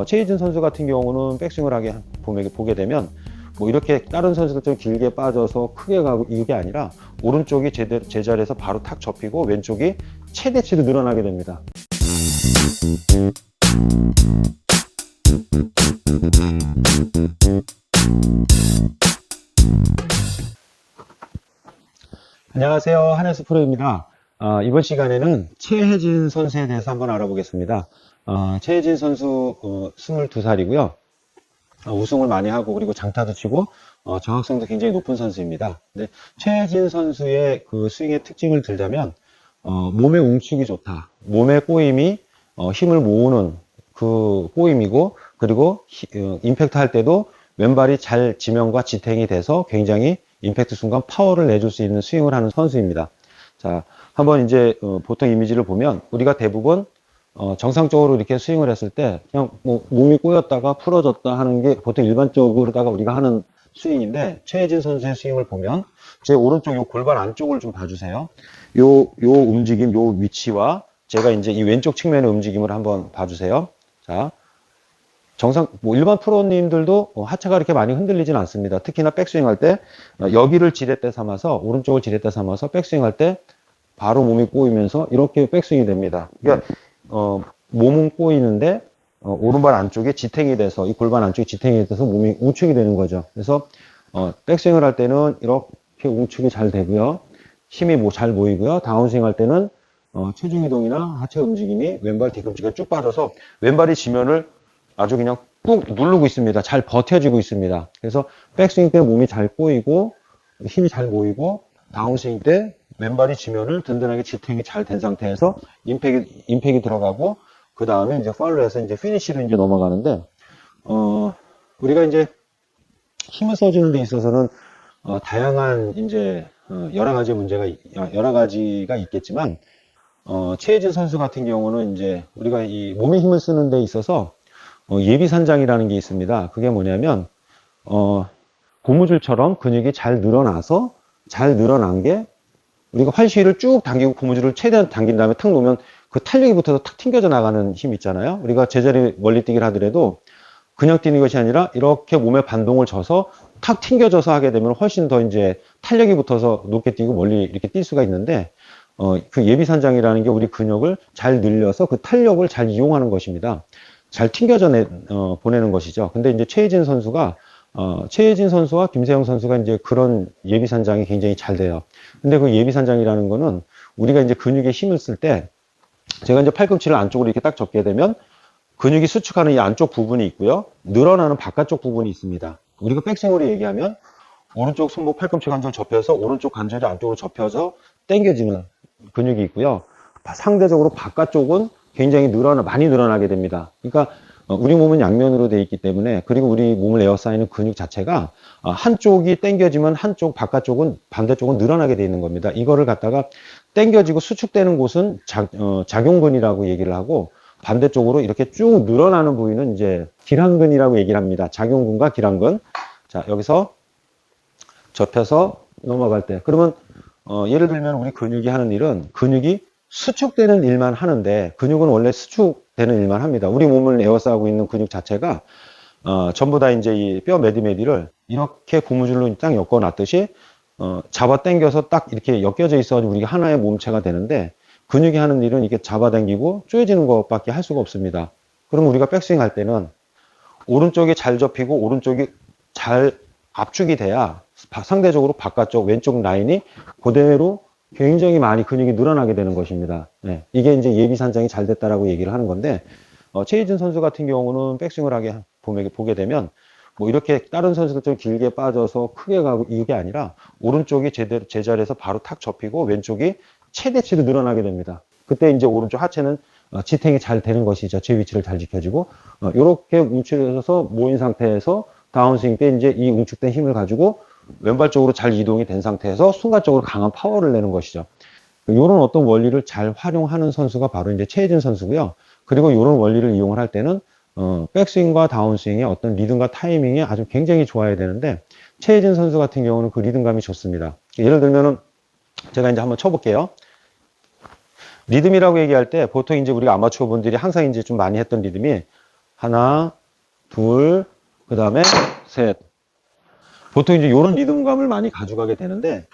최희진 선수 같은 경우는 백스윙을 보게 되면 뭐 이렇게 다른 선수들처럼 길게 빠져서 크게 가고 이게 아니라 오른쪽이 제자리에서 바로 탁 접히고 왼쪽이 최대치로 늘어나게 됩니다. 안녕하세요, 한혜수 프로입니다. 이번 시간에는 최혜진 선수에 대해서 한번 알아보겠습니다. 최혜진 선수 22살이고요. 우승을 많이 하고 그리고 장타도 치고 정확성도 굉장히 높은 선수입니다. 근데 최혜진 선수의 그 스윙의 특징을 들자면 몸의 웅축이 좋다. 몸의 꼬임이 힘을 모으는 그 꼬임이고, 그리고 임팩트 할 때도 왼발이 잘 지면과 지탱이 돼서 굉장히 임팩트 순간 파워를 내줄 수 있는 스윙을 하는 선수입니다. 자, 한번 이제 보통 이미지를 보면 우리가 대부분 정상적으로 이렇게 스윙을 했을 때 그냥 뭐 몸이 꼬였다가 풀어졌다 하는 게 보통 일반적으로다가 우리가 하는 스윙인데, 최혜진 선수의 스윙을 보면 제 오른쪽 요 골반 안쪽을 좀 봐주세요. 요 움직임, 요 위치와 제가 이제 이 왼쪽 측면의 움직임을 한번 봐주세요. 자, 뭐 일반 프로님들도 하체가 이렇게 많이 흔들리진 않습니다. 특히나 백스윙 할 때 여기를 지렛대 삼아서, 오른쪽을 지렛대 삼아서 백스윙 할 때 바로 몸이 꼬이면서 이렇게 백스윙이 됩니다. 그러니까 몸은 꼬이는데 오른발 안쪽에 지탱이 돼서, 이 골반 안쪽에 지탱이 돼서 몸이 웅축이 되는 거죠. 그래서 백스윙을 할 때는 이렇게 웅축이 잘 되고요. 힘이 잘 모이고요. 다운스윙 할 때는 체중 이동이나 하체 움직임이 왼발 뒤꿈치가 쭉 빠져서 왼발이 지면을 아주 그냥 꾹 누르고 있습니다. 잘 버텨지고 있습니다. 그래서 백스윙 때 몸이 잘 꼬이고 힘이 잘 모이고, 다운스윙 때 왼발이 지면을 든든하게 지탱이 잘 된 상태에서 임팩이 들어가고, 그 다음에 이제 팔로 해서 이제 피니시로 이제 넘어가는데, 우리가 이제 힘을 써주는 데 있어서는 다양한 이제 여러 가지가 있겠지만, 최혜진 선수 같은 경우는 이제 우리가 이 몸에 힘을 쓰는 데 있어서 예비산장이라는 게 있습니다. 그게 뭐냐면 고무줄처럼 근육이 잘 늘어난 게, 우리가 활시위를 쭉 당기고 고무줄을 최대한 당긴 다음에 탁 놓으면 그 탄력이 붙어서 탁 튕겨져 나가는 힘 있잖아요. 우리가 제자리 멀리뛰기를 하더라도 그냥 뛰는 것이 아니라 이렇게 몸에 반동을 줘서 탁 튕겨져서 하게 되면 훨씬 더 이제 탄력이 붙어서 높게 뛰고 멀리 이렇게 뛸 수가 있는데, 그 예비산장이라는 게 우리 근육을 잘 늘려서 그 탄력을 잘 이용하는 것입니다. 잘 튕겨져 보내는 것이죠. 근데 이제 최혜진 선수와 김세영 선수가 이제 그런 예비산장이 굉장히 잘 돼요. 근데 그 예비산장이라는 거는 우리가 이제 근육에 힘을 쓸 때, 제가 이제 팔꿈치를 안쪽으로 이렇게 딱 접게 되면 근육이 수축하는 이 안쪽 부분이 있고요. 늘어나는 바깥쪽 부분이 있습니다. 우리가 백스윙으로 얘기하면 오른쪽 손목 팔꿈치 관절 접혀서 오른쪽 관절이 안쪽으로 접혀서 당겨지는 근육이 있고요. 상대적으로 바깥쪽은 굉장히 많이 늘어나게 됩니다. 그러니까 우리 몸은 양면으로 되어 있기 때문에, 그리고 우리 몸을 에워싸이는 근육 자체가 한쪽이 당겨지면 바깥쪽은, 반대쪽은 늘어나게 되어 있는 겁니다. 이거를 갖다가 당겨지고 수축되는 곳은 작용근이라고 얘기를 하고, 반대쪽으로 이렇게 쭉 늘어나는 부위는 이제 기랑근이라고 얘기를 합니다. 작용근과 기랑근. 자, 여기서 접혀서 넘어갈 때, 그러면 예를 들면 우리 근육이 하는 일은, 근육이 수축되는 일만 하는데, 근육은 원래 수축되는 일만 합니다. 우리 몸을 에워싸고 있는 근육 자체가 전부 다 이제 이 뼈 메디메디를 이렇게 고무줄로 딱 엮어 놨듯이 잡아 당겨서 딱 이렇게 엮여져 있어가지고 우리가 하나의 몸체가 되는데, 근육이 하는 일은 이렇게 잡아당기고 쪼여지는 것밖에 할 수가 없습니다. 그럼 우리가 백스윙 할 때는 오른쪽이 잘 접히고 오른쪽이 잘 압축이 돼야 상대적으로 바깥쪽 왼쪽 라인이 그대로 굉장히 많이 근육이 늘어나게 되는 것입니다. 네, 이게 이제 예비산장이 잘 됐다라고 얘기를 하는 건데, 최희진 선수 같은 경우는 백스윙을 보게 되면 뭐 이렇게 다른 선수들처럼 길게 빠져서 크게 가고 이게 아니라 오른쪽이 제자리에서 바로 탁 접히고 왼쪽이 최대치로 늘어나게 됩니다. 그때 이제 오른쪽 하체는 지탱이 잘 되는 것이죠. 제 위치를 잘 지켜주고, 이렇게 웅축해서 모인 상태에서 다운스윙 때 이제 이 웅축된 힘을 가지고 왼발 쪽으로 잘 이동이 된 상태에서 순간적으로 강한 파워를 내는 것이죠. 이런 어떤 원리를 잘 활용하는 선수가 바로 이제 최혜진 선수고요. 그리고 이런 원리를 이용을 할 때는 백스윙과 다운스윙의 어떤 리듬과 타이밍이 아주 굉장히 좋아야 되는데, 최혜진 선수 같은 경우는 그 리듬감이 좋습니다. 예를 들면은 제가 이제 한번 쳐볼게요. 리듬이라고 얘기할 때 보통 이제 우리가 아마추어 분들이 항상 이제 좀 많이 했던 리듬이 하나, 둘, 그 다음에 셋. 보통 이제 이런 리듬감을 많이 가져가게 되는데,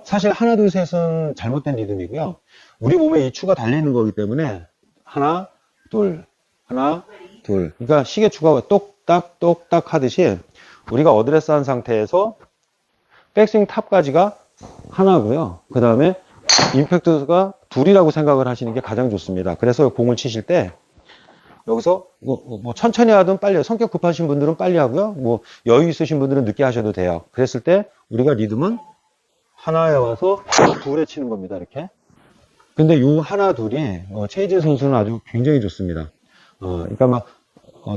사실 하나, 둘, 셋은 잘못된 리듬이고요. 우리 몸에 이 추가 달리는 거기 때문에, 하나, 둘, 하나, 둘. 그러니까 시계 추가 똑딱, 똑딱 하듯이, 우리가 어드레스 한 상태에서 백스윙 탑까지가 하나고요. 그 다음에 임팩트가 둘이라고 생각을 하시는 게 가장 좋습니다. 그래서 공을 치실 때, 여기서 뭐 천천히 하든 빨리, 성격 급하신 분들은 빨리 하고요. 뭐 여유 있으신 분들은 늦게 하셔도 돼요. 그랬을 때 우리가 리듬은 하나에 와서 둘에 치는 겁니다. 이렇게. 근데 요 하나 둘이 최희진 선수는 아주 굉장히 좋습니다. 그러니까 막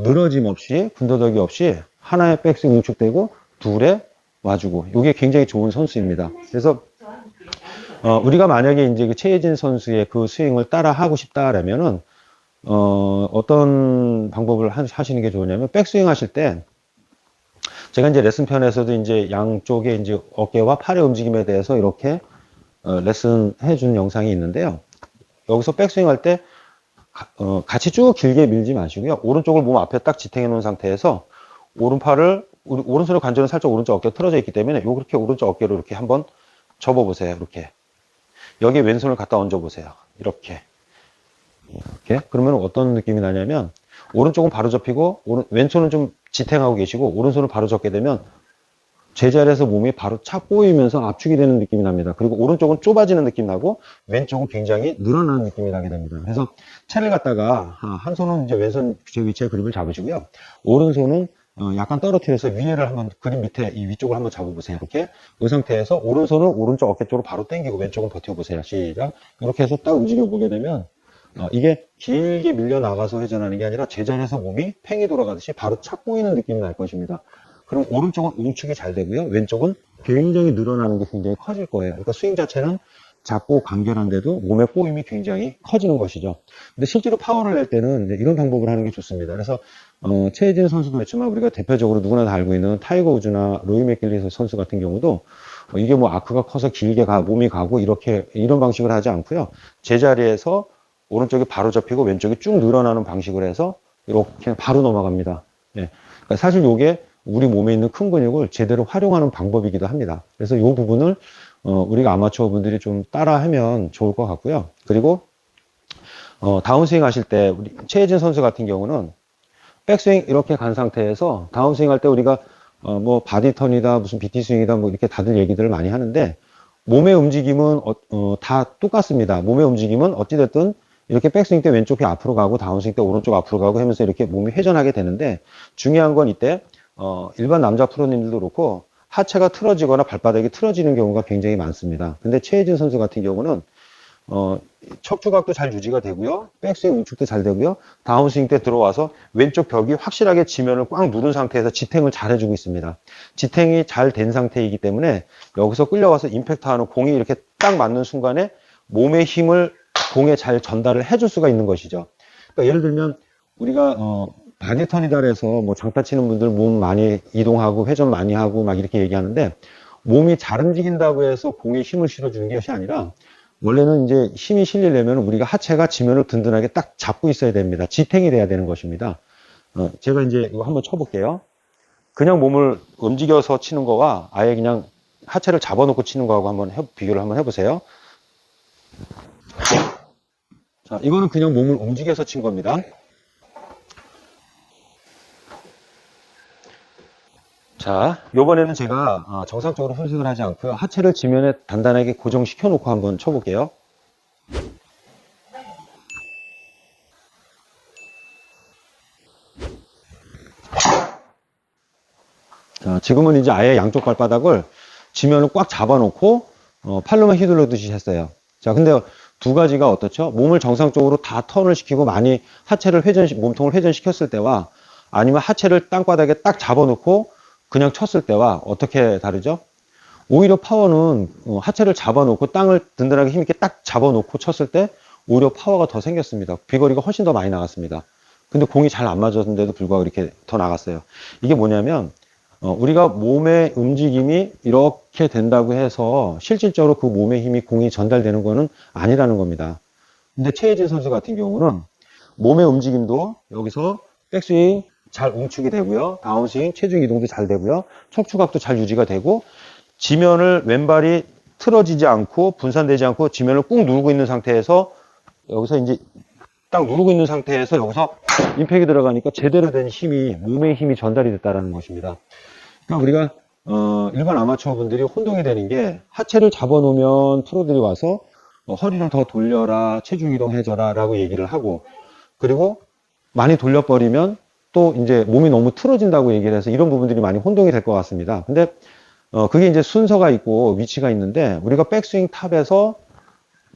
늘어짐 없이 군더더기 없이 하나에 백스윙 응축되고 둘에 와주고 이게 굉장히 좋은 선수입니다. 그래서 우리가 만약에 이제 그 최혜진 선수의 그 스윙을 따라 하고 싶다라면은 어떤 방법을 하시는 게 좋으냐면, 백스윙 하실 때, 제가 이제 레슨편에서도 이제 양쪽의 이제 어깨와 팔의 움직임에 대해서 이렇게, 레슨 해준 영상이 있는데요. 여기서 백스윙 할 때, 같이 쭉 길게 밀지 마시고요. 오른쪽을 몸 앞에 딱 지탱해 놓은 상태에서, 오른손의 관절은 살짝 오른쪽 어깨가 틀어져 있기 때문에, 요렇게 오른쪽 어깨로 이렇게 한번 접어보세요. 이렇게. 여기에 왼손을 갖다 얹어보세요. 이렇게. 그러면 어떤 느낌이 나냐면 오른쪽은 바로 접히고 왼손은 좀 지탱하고 계시고 오른손을 바로 접게 되면 제자리에서 몸이 바로 착 꼬이면서 압축이 되는 느낌이 납니다. 그리고 오른쪽은 좁아지는 느낌 나고 왼쪽은 굉장히 늘어나는 느낌이 나게 됩니다. 그래서 채를 갖다가 한 손은 이제 왼손 제 위치에 그립을 잡으시고요. 오른손은 약간 떨어뜨려서 위에를 한번 그립 밑에 이 위쪽을 한번 잡아보세요. 이렇게 이 상태에서 오른손은 오른쪽 어깨 쪽으로 바로 당기고 왼쪽은 버텨보세요. 시작. 이렇게 해서 딱 움직여 보게 되면 이게 길게 밀려나가서 회전하는 게 아니라 제자리에서 몸이 팽이 돌아가듯이 바로 착 꼬이는 느낌이 날 것입니다. 그럼 오른쪽은 응축이 잘 되고요. 왼쪽은 굉장히 늘어나는 게 굉장히 커질 거예요. 그러니까 스윙 자체는 작고 간결한데도 몸의 꼬임이 굉장히 커지는 것이죠. 근데 실제로 파워를 낼 때는 이런 방법을 하는 게 좋습니다. 그래서 최혜진 선수도 그렇지만 우리가 대표적으로 누구나 다 알고 있는 타이거 우즈나 로이 맥길리 선수 같은 경우도 이게 뭐 아크가 커서 길게 몸이 가고 이런 방식을 하지 않고요. 제자리에서 오른쪽이 바로 접히고 왼쪽이 쭉 늘어나는 방식으로 해서 이렇게 바로 넘어갑니다. 예. 그러니까 사실 이게 우리 몸에 있는 큰 근육을 제대로 활용하는 방법이기도 합니다. 그래서 이 부분을 우리가 아마추어 분들이 좀 따라 하면 좋을 것 같고요. 그리고 다운스윙 하실 때 우리 최혜진 선수 같은 경우는 백스윙 이렇게 간 상태에서 다운스윙 할 때 우리가 뭐 바디턴이다 무슨 BT스윙이다 뭐 이렇게 다들 얘기들을 많이 하는데 몸의 움직임은 다 똑같습니다. 몸의 움직임은 어찌됐든 이렇게 백스윙 때 왼쪽이 앞으로 가고 다운스윙 때 오른쪽 앞으로 가고 하면서 이렇게 몸이 회전하게 되는데 중요한 건 이때 일반 남자 프로님들도 그렇고 하체가 틀어지거나 발바닥이 틀어지는 경우가 굉장히 많습니다. 근데 최혜진 선수 같은 경우는 척추각도 잘 유지가 되고요. 백스윙 우측도 잘 되고요. 다운스윙 때 들어와서 왼쪽 벽이 확실하게 지면을 꽉 누른 상태에서 지탱을 잘 해주고 있습니다. 지탱이 잘 된 상태이기 때문에 여기서 끌려와서 임팩트하는 공이 이렇게 딱 맞는 순간에 몸의 힘을 공에 잘 전달을 해줄 수가 있는 것이죠. 그러니까 예를 들면 우리가 바디턴이다 해서 뭐 장타 치는 분들 몸 많이 이동하고 회전 많이 하고 막 이렇게 얘기하는데 몸이 잘 움직인다고 해서 공에 힘을 실어주는 것이 아니라 원래는 이제 힘이 실리려면 우리가 하체가 지면을 든든하게 딱 잡고 있어야 됩니다. 지탱이 돼야 되는 것입니다. 제가 이제 이거 한번 쳐볼게요. 그냥 몸을 움직여서 치는 거와 아예 그냥 하체를 잡아놓고 치는 거하고 한번 비교를 한번 해보세요. 자, 이거는 그냥 몸을 움직여서 친 겁니다. 자, 요번에는 제가 정상적으로 훈식을 하지 않고요. 하체를 지면에 단단하게 고정시켜 놓고 한번 쳐볼게요. 자, 지금은 이제 아예 양쪽 발바닥을 지면을 꽉 잡아놓고 팔로만 휘둘러듯이 했어요. 자, 근데 두 가지가 어떻죠? 몸을 정상적으로 다 턴을 시키고 많이 하체를 몸통을 회전시켰을 때와 아니면 하체를 땅바닥에 딱 잡아놓고 그냥 쳤을 때와 어떻게 다르죠? 오히려 파워는 하체를 잡아놓고 땅을 든든하게 힘있게 딱 잡아놓고 쳤을 때 오히려 파워가 더 생겼습니다. 비거리가 훨씬 더 많이 나갔습니다. 근데 공이 잘 안 맞았는데도 불구하고 이렇게 더 나갔어요. 이게 뭐냐면 우리가 몸의 움직임이 이렇게 된다고 해서 실질적으로 그 몸의 힘이 공이 전달되는 거는 아니라는 겁니다. 근데 최혜진 선수 같은 경우는 몸의 움직임도 여기서 백스윙 잘 웅축이 되고요. 다운스윙 체중 이동도 잘 되고요. 척추각도 잘 유지가 되고, 지면을 왼발이 틀어지지 않고 분산되지 않고 지면을 꾹 누르고 있는 상태에서, 여기서 이제 딱 누르고 있는 상태에서 여기서 임팩이 들어가니까 제대로 된 힘이, 몸의 힘이 전달이 됐다는 것입니다. 그러니까 우리가 일반 아마추어 분들이 혼동이 되는 게, 하체를 잡아놓으면 프로들이 와서 허리를 더 돌려라, 체중 이동해줘라 라고 얘기를 하고, 그리고 많이 돌려버리면 또 이제 몸이 너무 틀어진다고 얘기를 해서 이런 부분들이 많이 혼동이 될 것 같습니다. 근데 그게 이제 순서가 있고 위치가 있는데, 우리가 백스윙 탑에서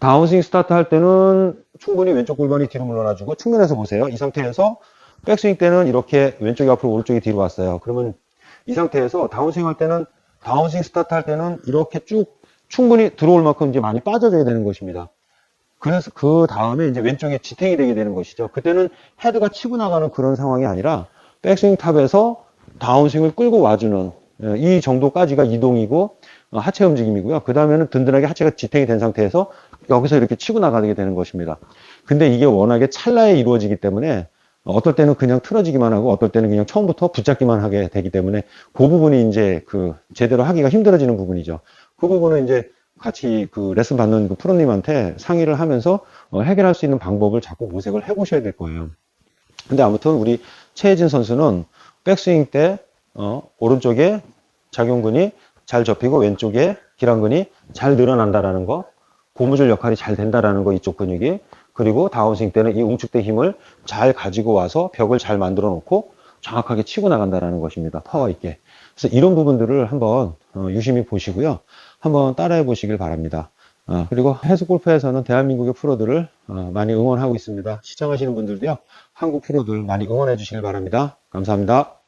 다운스윙 스타트 할 때는 충분히 왼쪽 골반이 뒤로 물러나주고, 측면에서 보세요. 이 상태에서 백스윙 때는 이렇게 왼쪽이 앞으로 오른쪽이 뒤로 왔어요. 그러면 이 상태에서 다운스윙 할 때는, 다운스윙 스타트 할 때는 이렇게 쭉 충분히 들어올 만큼 이제 많이 빠져줘야 되는 것입니다. 그래서 그 다음에 이제 왼쪽에 지탱이 되게 되는 것이죠. 그때는 헤드가 치고 나가는 그런 상황이 아니라 백스윙 탑에서 다운스윙을 끌고 와주는 이 정도까지가 이동이고 하체 움직임이고요. 그 다음에는 든든하게 하체가 지탱이 된 상태에서 여기서 이렇게 치고 나가게 되는 것입니다. 근데 이게 워낙에 찰나에 이루어지기 때문에 어떨 때는 그냥 틀어지기만 하고 어떨 때는 그냥 처음부터 붙잡기만 하게 되기 때문에 그 부분이 이제 그 제대로 하기가 힘들어지는 부분이죠. 그 부분은 이제 같이 그 레슨 받는 그 프로님한테 상의를 하면서 해결할 수 있는 방법을 자꾸 모색을 해 보셔야 될 거예요. 근데 아무튼 우리 최혜진 선수는 백스윙 때 오른쪽에 작용근이 잘 접히고 왼쪽에 기랑근이 잘 늘어난다라는 거, 고무줄 역할이 잘 된다라는 거, 이쪽 근육이. 그리고 다운스윙 때는 이 웅축된 힘을 잘 가지고 와서 벽을 잘 만들어 놓고 정확하게 치고 나간다라는 것입니다. 파워 있게. 그래서 이런 부분들을 한번 유심히 보시고요. 한번 따라해 보시길 바랍니다. 그리고 해수골프에서는 대한민국의 프로들을 많이 응원하고 있습니다. 시청하시는 분들도요, 한국 프로들 많이 응원해 주시길 바랍니다. 감사합니다.